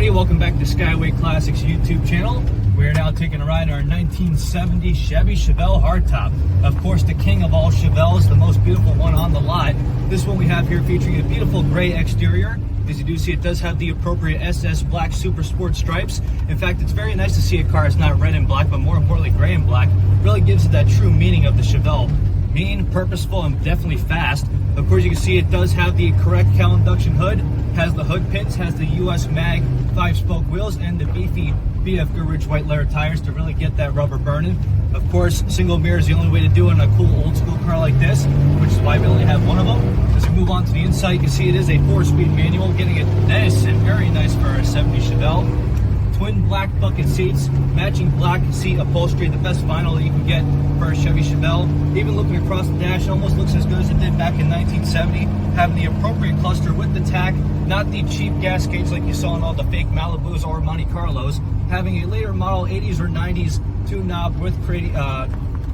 everybody, welcome back to Skyway Classics YouTube channel. We're now taking a ride in our 1970 Chevy Chevelle hardtop. Of course, the king of all Chevelles, the most beautiful one on the lot. This one we have here featuring a beautiful gray exterior. As you do see, it does have the appropriate SS black super sport stripes. In fact, it's very nice to see a car that's not red and black, but more importantly, gray and black. Really gives it that true meaning of the Chevelle. Mean, purposeful, and definitely fast. Of course, you can see it does have the correct cowl induction hood, has the hood pins, has the US mag 5-spoke wheels, and the beefy BF Goodrich white leather tires to really get that rubber burning. Of course, single mirror is the only way to do it in a cool old school car like this, which is why we only have one of them. As we move on to the inside, you can see it is a 4-speed manual, getting it nice and very nice for a 70 Chevelle. Twin black bucket seats, matching black seat upholstery, the best vinyl that you can get for a Chevy Chevelle. Even looking across the dash, it almost looks as good as it did back in 1970. Having the appropriate cluster with the tack, not the cheap gas gauge like you saw in all the fake Malibus or Monte Carlos. Having a later model 80s or 90s tune knob with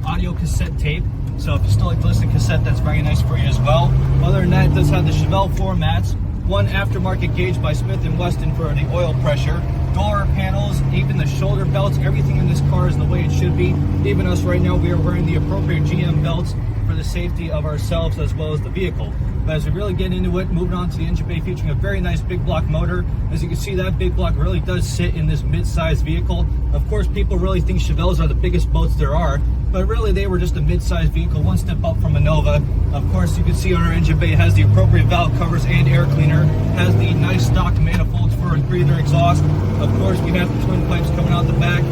audio cassette tape. So if you still like to listen to cassette, that's very nice for you as well. Other than that, it does have the Chevelle floor mats. One aftermarket gauge by Smith & Wesson for the oil pressure. Door panels, even the shoulder belts, everything in this car is the way it should be. Even us right now, we are wearing the appropriate GM belts for the safety of ourselves as well as the vehicle. But as we really get into it, moving on to the engine bay featuring a very nice big block motor. As you can see, that big block really does sit in this mid-sized vehicle. Of course, people really think Chevelles are the biggest boats there are, but really they were just a mid-sized vehicle, one step up from a Nova. Of course, you can see on our engine bay it has the appropriate valve covers and air cleaner, has the nice stock manifolds for a breather exhaust. Of course, we have the twin pipes coming out the back.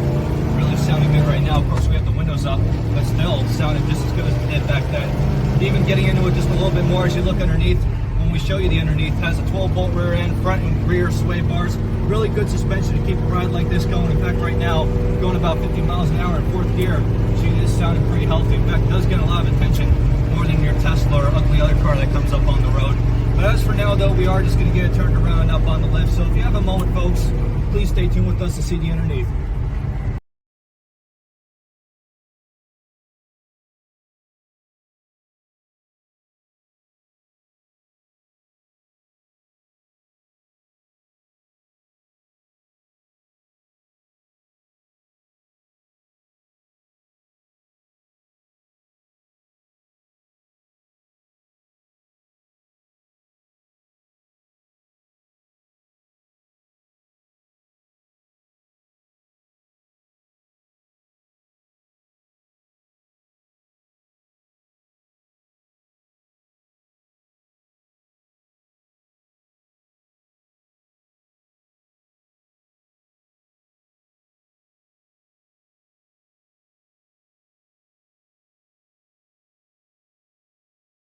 Really sounding good right now. Of course, we have the windows up, but still sounding just as good as it did back then. Even getting into it just a little bit more as you look underneath, when we show you the underneath, has a 12-bolt rear end, front and rear sway bars. Really good suspension to keep a ride like this going. In fact, right now, going about 50 miles an hour in 4th gear. She is sounding pretty healthy. In fact, it does get a lot of attention, more than your Tesla or ugly other car that comes up on the road. But as for now, though, we are just going to get it turned around and up on the lift. So if you have a moment, folks, please stay tuned with us to see the underneath.